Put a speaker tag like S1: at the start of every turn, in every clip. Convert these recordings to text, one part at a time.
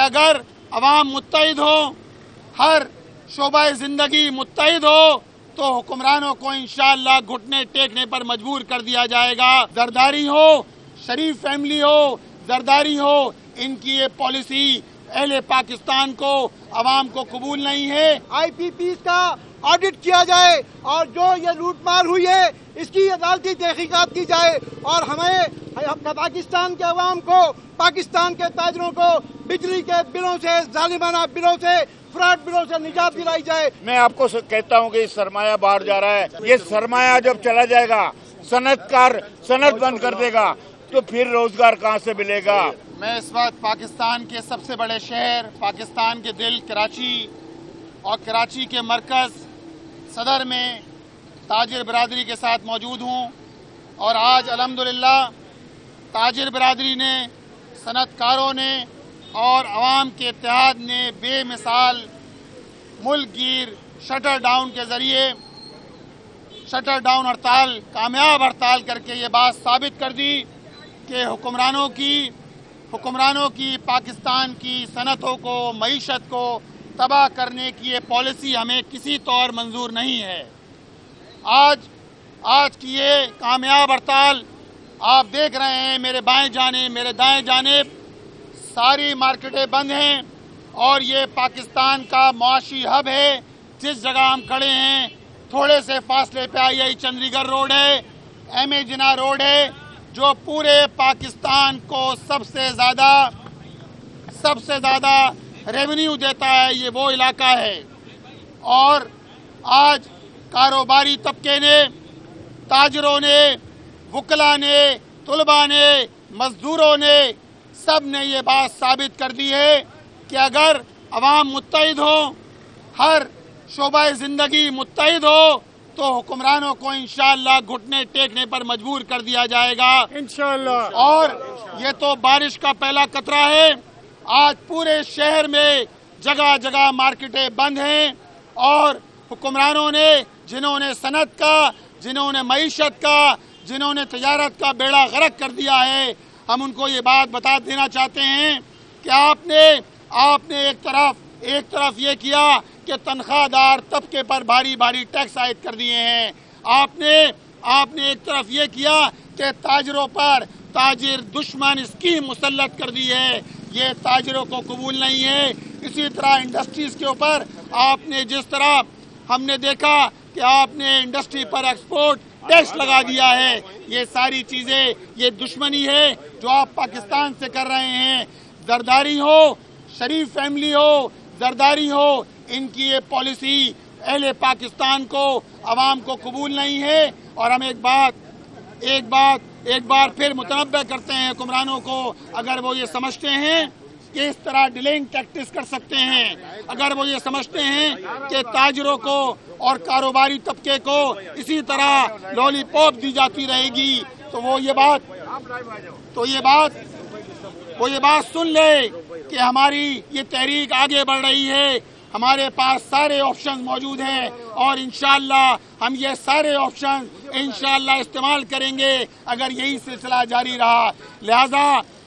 S1: اگر عوام متحد ہو، ہر شعبہ زندگی متحد ہو تو حکمرانوں کو انشاءاللہ گھٹنے ٹیکنے پر مجبور کر دیا جائے گا۔ زرداری ہو، شریف فیملی ہو، زرداری ہو، ان کی یہ پالیسی اہل پاکستان کو، عوام کو قبول نہیں ہے۔
S2: آئی پی پی کا آڈٹ کیا جائے اور جو یہ لوٹ مار ہوئی ہے اس کی عدالتی تحقیقات کی جائے اور ہمیں پاکستان کے عوام کو، پاکستان کے تاجروں کو بجلی کے بلوں سے، ظالمانہ بلوں سے، فراڈ بلوں سے نجات دلائی جائے۔
S3: میں آپ کو کہتا ہوں کہ یہ سرمایہ باہر جا رہا ہے، یہ سرمایہ جب چلا جائے گا، صنعت کار صنعت بند کر دے گا تو پھر روزگار کہاں سے ملے گا؟
S1: میں اس وقت پاکستان کے سب سے بڑے شہر، پاکستان کے دل کراچی اور کراچی کے مرکز صدر میں تاجر برادری کے ساتھ موجود ہوں، اور آج الحمدللہ تاجر برادری نے، صنعت کاروں نے اور عوام کے اتحاد نے بے مثال ملک گیر شٹر ڈاؤن کے ذریعے شٹر ڈاؤن ہڑتال، کامیاب ہڑتال کر کے یہ بات ثابت کر دی کہ حکمرانوں کی پاکستان کی صنعتوں کو، معیشت کو تباہ کرنے کی یہ پالیسی ہمیں کسی طور منظور نہیں ہے۔ آج کی یہ کامیاب ہڑتال آپ دیکھ رہے ہیں، میرے بائیں جانب، میرے دائیں جانب ساری مارکیٹیں بند ہیں، اور یہ پاکستان کا معاشی ہب ہے۔ جس جگہ ہم کھڑے ہیں تھوڑے سے فاصلے پہ آئی چندی گڑھ روڈ ہے، ایم اے جناح روڈ ہے، جو پورے پاکستان کو سب سے زیادہ ریونیو دیتا ہے، یہ وہ علاقہ ہے۔ اور آج کاروباری طبقے نے، تاجروں نے، وکلا نے، طلباء نے، مزدوروں نے، سب نے یہ بات ثابت کر دی ہے کہ اگر عوام متحد ہو، ہر شعبہ زندگی متحد ہو تو حکمرانوں کو انشاءاللہ گھٹنے ٹیکنے پر مجبور کر دیا جائے گا انشاءاللہ۔ اور یہ تو بارش کا پہلا قطرہ ہے، آج پورے شہر میں جگہ جگہ مارکیٹیں بند ہیں، اور حکمرانوں نے، جنہوں نے صنعت کا، جنہوں نے معیشت کا، جنہوں نے تجارت کا بیڑا غرق کر دیا ہے، ہم ان کو یہ بات بتا دینا چاہتے ہیں کہ آپ نے ایک طرف یہ کیا کہ تنخواہ دار طبقے پر بھاری ٹیکس عائد کر دیے ہیں، آپ نے ایک طرف یہ کیا کہ تاجروں پر تاجر دشمن اسکیم مسلط کر دی ہے، یہ تاجروں کو قبول نہیں ہے۔ اسی طرح انڈسٹریز کے اوپر آپ نے، جس طرح ہم نے دیکھا کہ آپ نے انڈسٹری پر ایکسپورٹ ٹیکس لگا دیا ہے، یہ ساری چیزیں، یہ دشمنی ہے جو آپ پاکستان سے کر رہے ہیں۔ زرداری ہو، شریف فیملی ہو، زرداری ہو، ان کی یہ پالیسی اہل پاکستان کو، عوام کو قبول نہیں ہے، اور ہم ایک بار پھر متنبہ کرتے ہیں حکمرانوں کو، اگر وہ یہ سمجھتے ہیں کہ اس طرح ڈیلنگ ٹیکٹس کر سکتے ہیں، اگر وہ یہ سمجھتے ہیں کہ تاجروں کو اور کاروباری طبقے کو اسی طرح لولی پاپ دی جاتی رہے گی، تو وہ یہ بات سن لے کہ ہماری یہ تحریک آگے بڑھ رہی ہے، ہمارے پاس سارے آپشنز موجود ہیں، اور انشاءاللہ ہم یہ سارے آپشنز انشاءاللہ استعمال کریں گے اگر یہی سلسلہ جاری رہا۔ لہذا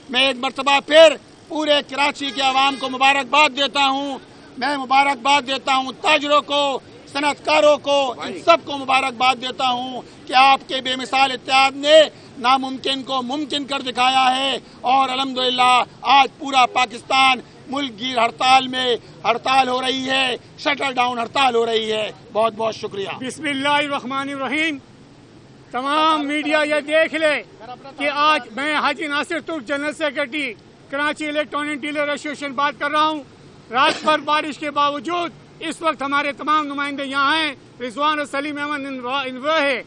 S1: میں ایک مرتبہ پھر پورے کراچی کے عوام کو مبارکباد دیتا ہوں، میں مبارکباد دیتا ہوں تاجروں کو، صنعت کاروں کو، ان سب کو مبارکباد دیتا ہوں کہ آپ کے بے مثال اتحاد نے ناممکن کو ممکن کر دکھایا ہے، اور الحمدللہ آج پورا پاکستان ملک گیر ہڑتال ہو رہی ہے، شٹر ڈاؤن ہڑتال ہو رہی ہے۔ بہت بہت شکریہ۔
S4: بسم اللہ الرحمن الرحیم۔ تمام میڈیا یہ دیکھ لے کہ آج میں حاجی ناصر ترک general secretary Karachi electronic dealer association بات کر رہا ہوں۔ رات بھر بارش کے باوجود اس وقت ہمارے تمام نمائندے یہاں ہیں، رضوان اور سلیم احمد انور ہے،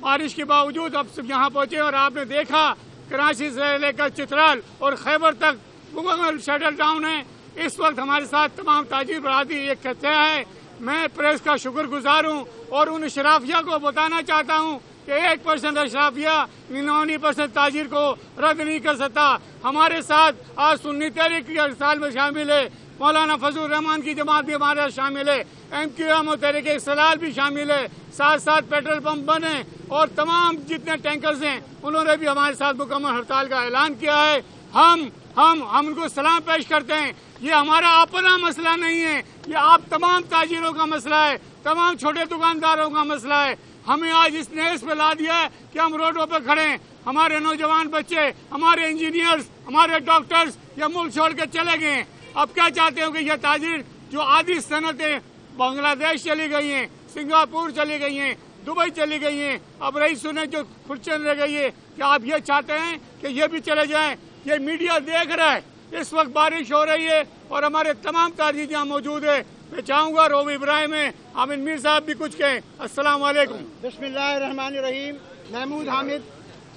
S4: بارش کے باوجود اب سب یہاں پہنچے، اور آپ نے دیکھا کراچی سے لے کر چترال اور خیبر تک مکمل شٹل ڈاؤن ہے۔ اس وقت ہمارے ساتھ تمام تاجر برادری ایک کہتے ہیں، میں پریس کا شکر گزار ہوں، اور ان اشرافیہ کو بتانا چاہتا ہوں کہ 1% اشرافیہ 99% تاجر کو رد نہیں کر سکتا۔ ہمارے ساتھ آج سنی تحریک کے ارسال میں شامل ہے، مولانا فضل الرحمان کی جماعت بھی ہمارے ساتھ شامل ہے، MQM اور تحریک استقلال بھی شامل ہے، ساتھ پیٹرول پمپ بند ہیں، اور تمام جتنے ٹینکرز ہیں انہوں نے بھی ہمارے ساتھ مکمل ہڑتال کا اعلان کیا ہے۔ ہم हम उनको सलाम पेश करते हैं। ये हमारा अपना मसला नहीं है, ये आप तमाम ताजिरों का मसला है, तमाम छोटे दुकानदारों का मसला है। हमें आज इस नेस पे ला दिया है कि हम रोडों पर खड़े हैं। हमारे नौजवान बच्चे, हमारे इंजीनियर्स, हमारे डॉक्टर्स ये मुल्क छोड़ के चले गए हैं। अब क्या चाहते हो कि ये ताजिर जो आधी सनतें बांग्लादेश चली गई हैं, सिंगापुर चली गई हैं, दुबई चली गई हैं, अब रही सुने जो खुर्चन रह गई है, क्या आप ये चाहते हैं कि ये भी चले जाएं? ये मीडिया देख रहा है, इस वक्त बारिश हो रही है और हमारे तमाम ताजिर यहाँ मौजूद है। मैं चाहूँगा रोब इब्राहिम है, आमिन मीर साहब भी कुछ कहें। अस्सलाम वालेकुम।
S2: बिस्मिल्लाहिर्रहमानिर्रहीम। महमूद हामिद,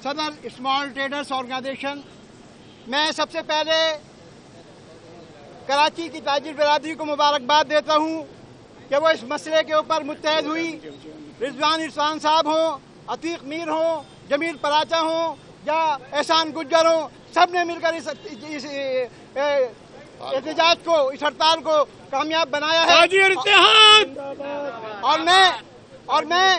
S2: सदर स्मॉल ट्रेडर्स ऑर्गेनाइजेशन। मैं सबसे पहले कराची की ताजिर बिरादरी को मुबारकबाद देता हूँ कि वो इस मसले के ऊपर मुत्तहद हुई। रिजवान इरफान साहब हों, अतीक मीर हों, जमील पराचा हों या एहसान गुज्जर हों, सब ने मिलकर इस एहतजाज को, इस हड़ताल को कामयाब बनाया है। और मैं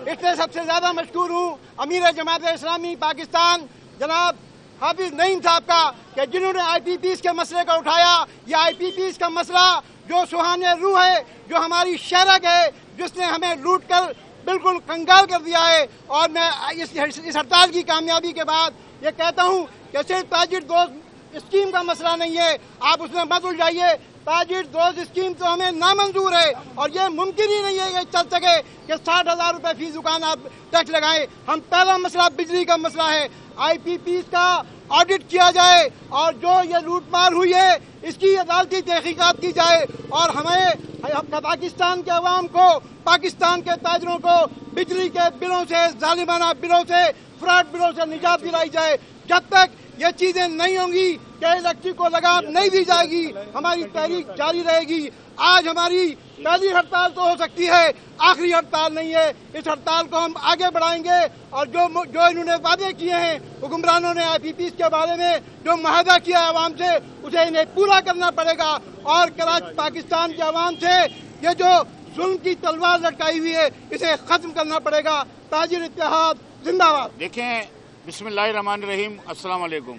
S2: इसलिए सबसे ज्यादा मशकूर हूँ अमीर जमात इस्लामी पाकिस्तान जनाब हाफिज नईम साहब का कि जिन्होंने IPPs के मसले को उठाया। ये IPPs का मसला जो सुहाने रूह है, जो हमारी शहरक है, जिसने हमें लूट कर बिल्कुल कंगाल कर दिया है। और मैं इस हड़ताल की कामयाबी के बाद ये कहता हूँ कि सिर्फ ताजिर दोस्त स्कीम का मसला नहीं है, आप उसमें मत उलझाइए। ताजिर दोस्त स्कीम तो हमें नामंजूर है और ये मुमकिन ही नहीं है ये चल सके कि 60,000 रुपए फी दुकान आप टैक्स लगाएं। हम पहला मसला बिजली का मसला है, IPPs का ऑडिट किया जाए और जो ये लूटमार हुई है इसकी अदालती तहकीकात की जाए और हमें पाकिस्तान के अवाम को, पाकिस्तान के ताजिरों को बिजली के बिलों से, जालिमाना बिलों से, फ्रॉड बिलों से निजात दिलाई जाए। जब तक ये चीजें नहीं होंगी कि इलेक्ट्रिक को लगाम नहीं दी जाएगी, हमारी तहरीक जारी रहेगी। आज हमारी पहली हड़ताल तो हो सकती है, आखिरी हड़ताल नहीं है। इस हड़ताल को हम आगे बढ़ाएंगे और जो इन्होंने वादे किए हैं हुक्मरानों ने IPPs के बारे में, जो मुआहदा किया है आवाम से, उसे इन्हें पूरा करना पड़ेगा। और कराची पाकिस्तान के अवाम से ये जो जुल्म की तलवार लटकाई हुई है इसे खत्म करना पड़ेगा। ताजिर इत्तेहाद जिंदाबाद।
S3: देखें, बिस्मिल्लाहिर्रहमानिर्रहीम, अस्सलाम वालेकुम।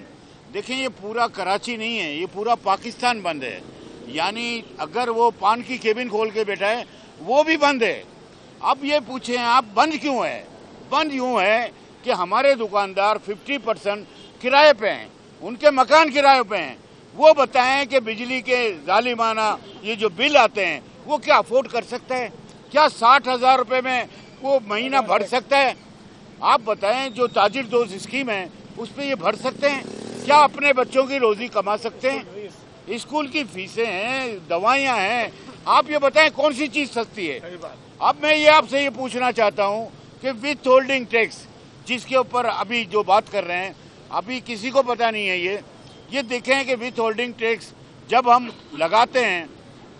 S3: देखें, ये पूरा कराची नहीं है, ये पूरा पाकिस्तान बंद है। यानी अगर वो पान की केबिन खोल के बैठा है वो भी बंद है। अब ये पूछें आप बंद क्यों है? बंद यूं है कि हमारे दुकानदार 50% किराए पे हैं, उनके मकान किराए पे हैं। वो बताएं कि बिजली के जालिमाना ये जो बिल आते हैं वो क्या अफोर्ड कर सकता है? क्या 60,000 रुपए में वो महीना भर सकता है? आप बताएं, जो ताजिर दोस्त स्कीम है उस पर ये भर सकते हैं? क्या अपने बच्चों की रोजी कमा सकते हैं? स्कूल की फीसें हैं, दवाइयाँ हैं, आप ये बताएं कौन सी चीज सस्ती है? अब मैं ये आपसे ये पूछना चाहता हूँ कि विथ होल्डिंग टैक्स जिसके ऊपर अभी जो बात कर रहे हैं, अभी किसी को पता नहीं है। ये देखें कि विथ होल्डिंग टैक्स जब हम लगाते हैं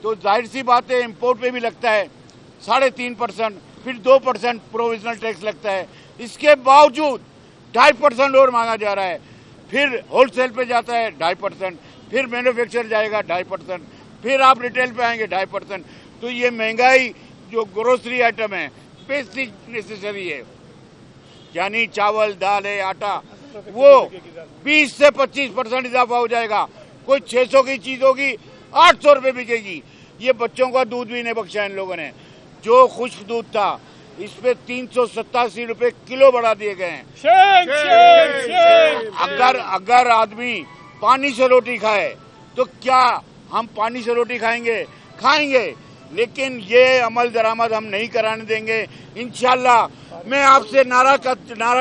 S3: तो जाहिर सी बात है इम्पोर्ट पे भी लगता है 3.5%, फिर 2% प्रोविजनल टैक्स लगता है। इसके बावजूद 2.5% और मांगा जा रहा है। फिर होलसेल पे जाता है 2.5%, फिर मैन्युफैक्चर जाएगा 2.5%, फिर आप रिटेल पे आएंगे 2.5%। तो ये महंगाई जो ग्रोसरी आइटम है, बेसिक नेसेसरी है, यानी चावल, दाल है, आटा, वो 20 से 25% इजाफा हो जाएगा। कोई 600 की चीज होगी 800 रुपए बिकेगी। ये बच्चों का दूध भी नहीं बख्शा इन लोगों ने। जो खुश्क दूध था इस पे 387 रुपए किलो बढ़ा दिए गए हैं। अगर आदमी पानी से रोटी खाए तो क्या हम पानी से रोटी खाएंगे, लेकिन ये अमल दरामद हम नहीं कराने देंगे इंशाल्लाह। मैं आपसे नारा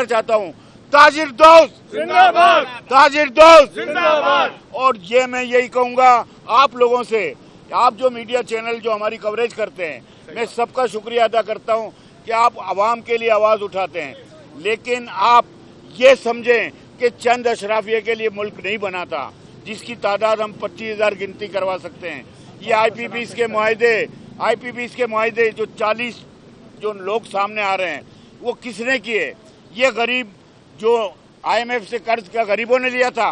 S3: चाहता हूँ, ताजिर दोस्त जिंदाबाद, ताजिर दोस्त जिंदाबाद। और ये मैं यही कहूँगा आप लोगों से, आप जो मीडिया चैनल जो हमारी कवरेज करते हैं, मैं सबका शुक्रिया अदा करता हूँ कि आप आवाम के लिए आवाज उठाते हैं। लेकिन आप ये समझें कि चंद अशराफिया के लिए मुल्क नहीं बना था जिसकी तादाद हम 25,000 गिनती करवा सकते हैं। ये IPPs के मुआहदे जो 40 जो लोग सामने आ रहे हैं वो किसने किए? ये गरीब जो IMF से कर्ज क्या गरीबों ने लिया था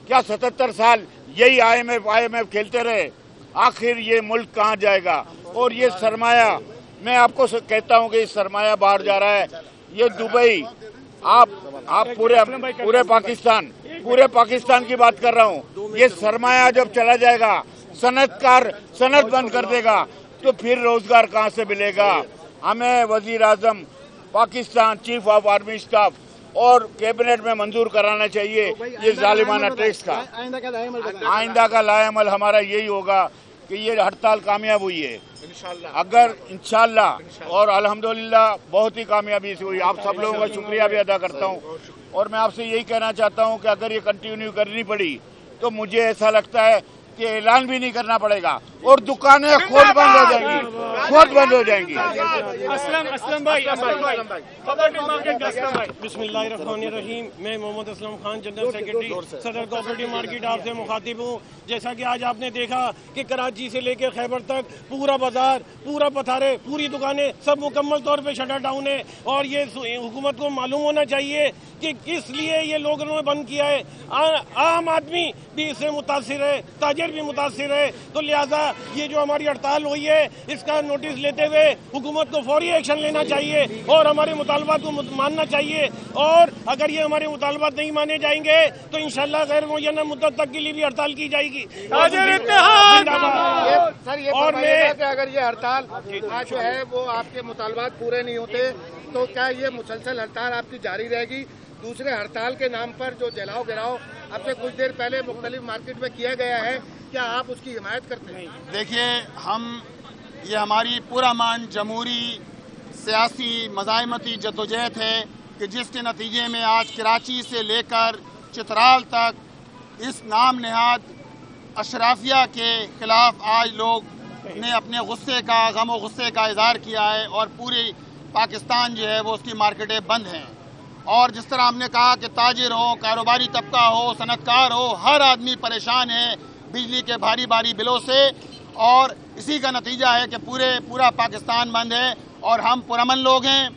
S3: क्या? 77 साल यही IMF खेलते रहे। आखिर ये मुल्क कहाँ जाएगा? और ये सरमाया, मैं आपको कहता हूँ कि ये सरमाया बाहर जा रहा है। ये दुबई, आप पूरे पाकिस्तान पूरे पाकिस्तान की बात कर रहा हूँ। ये सरमाया जब चला जाएगा, सनत बंद कर देगा, तो फिर रोजगार कहाँ से मिलेगा? हमें वजीर आजम Pakistan, chief of army staff और कैबिनेट में मंजूर कराना चाहिए ये जालिमाना टैक्स का। आइंदा का लाएअमल हमारा यही होगा कि ये हड़ताल कामयाब हुई है अगर इंशाल्लाह, और अल्हम्दुलिल्लाह बहुत ही कामयाबी से हुई। आप सब लोगों का शुक्रिया भी अदा करता हूँ और मैं आपसे यही कहना चाहता हूँ कि अगर ये कंटिन्यू करनी पड़ी तो मुझे ऐसा लगता है कि ऐलान भी नहीं करना पड़ेगा और दुकानें खुद बंद हो जाएंगी।
S4: असलम भाई,
S5: बिस्मिल्लाहिर्रहमानिर्रहीम। मैं मोहम्मद असलम खान, जनरल सेक्रेटरी सदर कोऑपरेटिव मार्केट आपसे मुखातिब हूँ। जैसा कि आज आपने देखा कि कराची से लेकर खैबर तक पूरा बाजार, पूरा पथारे, पूरी दुकानें सब मुकम्मल तौर पे शटर डाउन है और ये हुकूमत को मालूम होना चाहिए कि किस लिए ये लोगों ने बंद किया है। आम आदमी भी इससे मुतासिर है, ताजिर भी मुतासिर है। तो लिहाजा ये जो हमारी हड़ताल हुई है इसका नोटिस लेते हुए हुकूमत को फौरी एक्शन लेना चाहिए और हमारे मुतालबात को मानना चाहिए। और अगर ये हमारे मुतालबात नहीं माने जाएंगे तो इंशाल्लाह गैर मुअय्यना मुद्दत तक के लिए भी हड़ताल की जाएगी।
S1: सर ये
S5: और
S1: बताइएगा कि अगर ये हड़ताल आज जो है वो आपके मुतालबात पूरे नहीं होते तो क्या ये मुसलसल हड़ताल आपकी जारी रहेगी? दूसरे हड़ताल के नाम पर जो जलाओ गिराओ अब से कुछ देर पहले मुख्तलिफ मार्केट में किया गया है, क्या आप उसकी हिमायत करते हैं?
S2: देखिए, ये हमारी पूरा मान जमहूरी सियासी मज़ाहिमती जद्दोजहद है कि जिसके नतीजे में आज कराची से लेकर चित्राल तक इस नाम नहाद अशराफिया के खिलाफ आज लोग ने अपने गुस्से का, गम व गुस्से का इजहार किया है और पूरी पाकिस्तान जो है वो उसकी मार्केटें बंद हैं। और जिस तरह हमने कहा कि ताजिर हो, कारोबारी तबका हो, सनतकार हो, हर आदमी परेशान है बिजली के भारी भारी बिलों से और इसी का नतीजा है कि पूरा पाकिस्तान बंद है और हम पुरअमन लोग हैं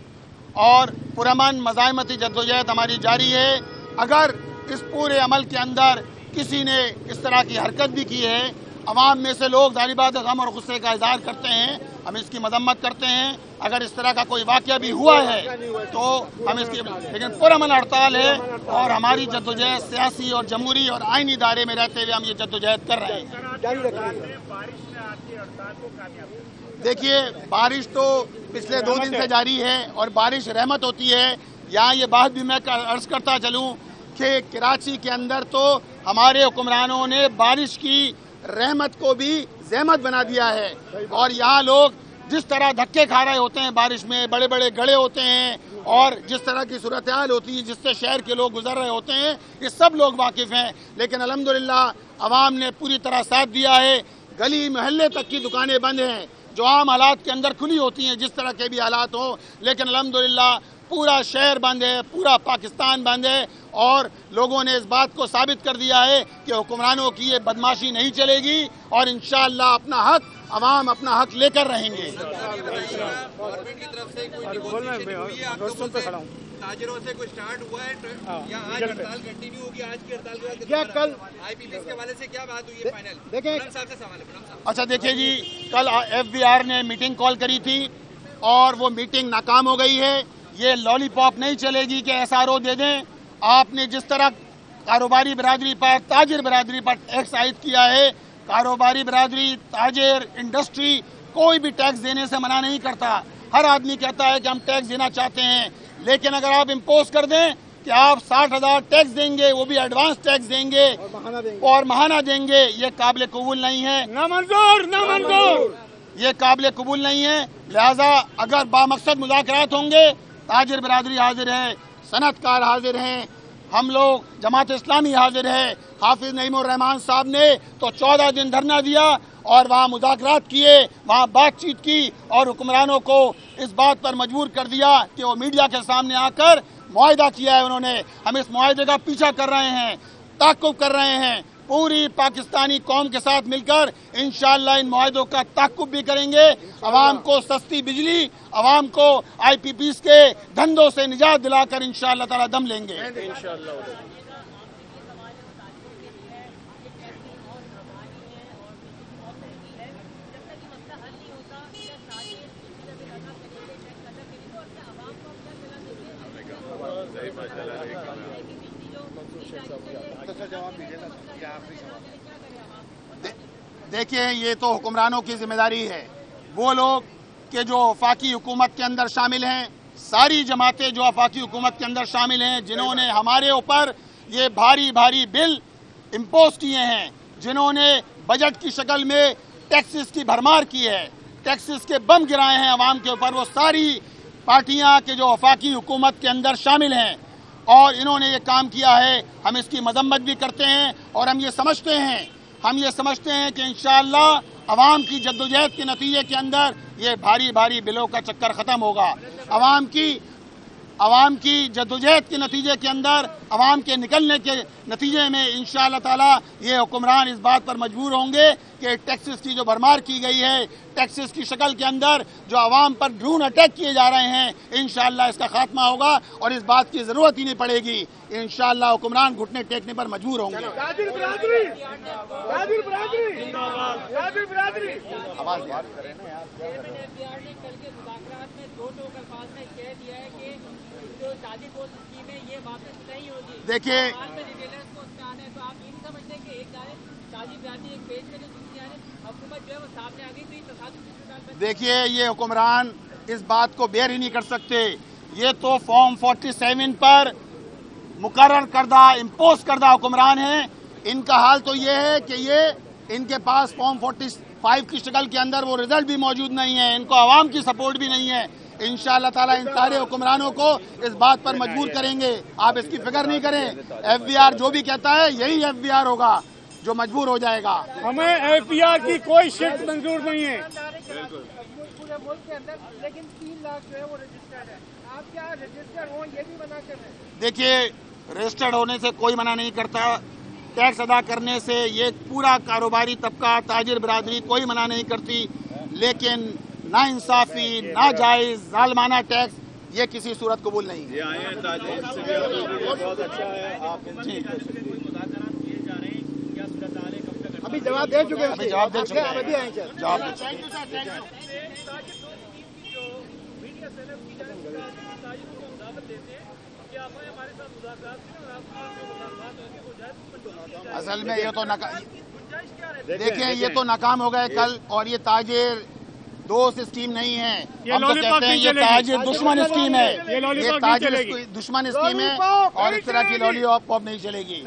S2: और पुरअमन मज़ाहिमती जद्दोजहद हमारी जारी है। अगर इस पूरे अमल के अंदर किसी ने इस तरह की हरकत भी की है, अवाम में से लोग ज़ाहिर बात है गम और गुस्से का इजहार करते हैं, हम इसकी मजम्मत करते हैं। अगर इस तरह का कोई वाक़या भी हुआ है तो हम इसकी, लेकिन पुरअमन हड़ताल है और हमारी जद्दोजहद सियासी और जमहूरी और आईनी दायरे में रहते हुए हम ये जद्दोजहद कर रहे हैं। देखिए, बारिश तो पिछले 2 दिन से जारी है और बारिश रहमत होती है। यहाँ ये बात भी मैं अर्ज करता चलूँ कि कराची के अंदर तो हमारे हुक्मरानों ने बारिश की रहमत को भी ज़हमत बना दिया है और यहाँ लोग जिस तरह धक्के खा रहे होते हैं बारिश में, बड़े बड़े गड्ढे होते हैं और जिस तरह की सूरत हाल होती है जिससे शहर के लोग गुजर रहे होते हैं, ये सब लोग वाकिफ़ हैं। लेकिन अल्हम्दुलिल्लाह अवाम ने पूरी तरह साथ दिया है। गली मोहल्ले तक की दुकानें बंद हैं जो आम हालात के अंदर खुली होती हैं, जिस तरह के भी हालात हों, लेकिन अल्हम्दुलिल्लाह पूरा शहर बंद है, पूरा पाकिस्तान बंद है और लोगों ने इस बात को साबित कर दिया है कि हुक्मरानों की ये बदमाशी नहीं चलेगी और इंशाअल्लाह अपना हक, अवाम अपना हक लेकर रहेंगे।
S6: गवर्नमेंट की तरफ से कोई नेगोशिएशन हुई है आपके ताजिरों से, कोई स्टार्ट हुआ है या आज हड़ताल कंटिन्यू होगी? आज की हड़ताल के बाद
S2: क्या कल
S6: IPPs के हवाले से क्या बात हुई है फाइनल?
S2: देखिए,
S6: साहब से सवाल है।
S2: अच्छा देखिए जी, कल FBR ने मीटिंग कॉल करी थी और वो मीटिंग नाकाम हो गई है। ये लॉलीपॉप नहीं चलेगी कि SRO दे दें। आपने जिस तरह कारोबारी बरादरी पर, ताजिर बरादरी पर टैक्स आयद किया है, कारोबारी बरादरी, ताजिर, इंडस्ट्री कोई भी टैक्स देने से मना नहीं करता। हर आदमी कहता है कि हम टैक्स देना चाहते हैं, लेकिन अगर आप इम्पोज कर दें कि आप 60,000 टैक्स देंगे, वो भी एडवांस टैक्स देंगे और महाना देंगे, ये काबिल कबूल नहीं है।
S4: ना मंजूर,
S2: ये काबिल कबूल नहीं है। लिहाजा अगर बामकसद मुज़ाकरात होंगे, ताजिर बरादरी हाजिर है, सनतकार हाजिर हैं, हम लोग जमात इस्लामी हाजिर है। हाफिज नईमुर रहमान साहब ने तो 14 दिन धरना दिया और वहाँ मुज़ाकरात किए, वहाँ बातचीत की और हुक्मरानों को इस बात पर मजबूर कर दिया कि वो मीडिया के सामने आकर मुआहिदा किया है उन्होंने। हम इस मुआहिदे का पीछा कर रहे हैं, ताक़ुब कर रहे हैं। पूरी पाकिस्तानी कौम के साथ मिलकर इंशाअल्लाह इन मुआहिदों का ताक़ुब भी करेंगे। अवाम को सस्ती बिजली, अवाम को IPPs के धंधों से निजात दिलाकर इंशाअल्लाह ताला दम लेंगे।
S7: सही
S1: دیکھیں یہ تو حکمرانوں کی ذمہ داری ہے. وہ لوگ کہ جو وفاقی حکومت کے اندر شامل ہیں, ساری جماعتیں جو وفاقی حکومت کے اندر شامل ہیں, جنہوں نے ہمارے اوپر یہ بھاری بھاری بل امپوز کیے ہیں, جنہوں نے بجٹ کی شکل میں ٹیکسز کی بھرمار کی ہے, ٹیکسز کے بم گرائے ہیں عوام کے اوپر, وہ ساری پارٹیاں کہ جو وفاقی حکومت کے اندر شامل ہیں, اور انہوں نے یہ کام کیا ہے. ہم اس کی مذمت بھی کرتے ہیں, اور ہم یہ سمجھتے ہیں کہ انشاءاللہ عوام کی جدوجہد کے نتیجے کے اندر یہ بھاری بھاری بلوں کا چکر ختم ہوگا. عوام کی جدوجہد کے نتیجے کے اندر, عوام کے نکلنے کے نتیجے میں انشاءاللہ تعالی یہ حکمران اس بات پر مجبور ہوں گے کہ ٹیکسز کی جو بھرمار کی گئی ہے, ٹیکسز کی شکل کے اندر جو عوام پر ڈرون اٹیک کیے جا رہے ہیں, انشاءاللہ اس کا خاتمہ ہوگا اور اس بات کی ضرورت ہی نہیں پڑے گی. انشاءاللہ حکمران گھٹنے ٹیکنے پر مجبور ہوں گے. دیکھیے یہ حکمران اس بات کو بیئر ہی نہیں کر سکتے. یہ تو فارم 47 پر مقرر کردہ امپوز کردہ حکمران ہیں. ان کا حال تو یہ ہے کہ یہ ان کے پاس فارم 45 کی شکل کے اندر وہ رزلٹ بھی موجود نہیں ہے, ان کو عوام کی سپورٹ بھی نہیں ہے. انشاءاللہ تعالیٰ ان سارے حکمرانوں کو اس بات پر مجبور کریں گے. آپ اس کی فکر نہیں کریں, ایف بی آر جو بھی کہتا ہے یہی ایف بی آر ہوگا جو مجبور ہو جائے گا.
S4: ہمیں ایف بی آر کی کوئی شرط منظور نہیں ہے.
S2: پورے ملک کے اندر لیکن 3 لاکھ جو ہے وہ رجسٹرڈ ہے. آپ کیا رجسٹرڈ ہوں یہ بھی منع کر رہے ہیں؟
S1: دیکھیے رجسٹرڈ ہونے سے کوئی منع نہیں کرتا, ٹیکس ادا کرنے سے یہ پورا کاروباری طبقہ, تاجر برادری کوئی منع نہیں کرتی, لیکن نا انصافی, ناجائز, ظالمانہ ٹیکس یہ کسی صورت قبول نہیں ہے.
S2: ابھی جواب دے چکے ہیں.
S1: جواب دے چکے اصل میں یہ تو دیکھیں یہ تو ناکام ہو گئے کل, اور یہ تاجر دوست اسکیم نہیں ہے. ہم تو کہتے ہیں یہ تاجر دشمن اسکیم ہے, یہ تاجر دشمن اسکیم ہے, اور اس طرح کی لالی پاپ نہیں چلے گی.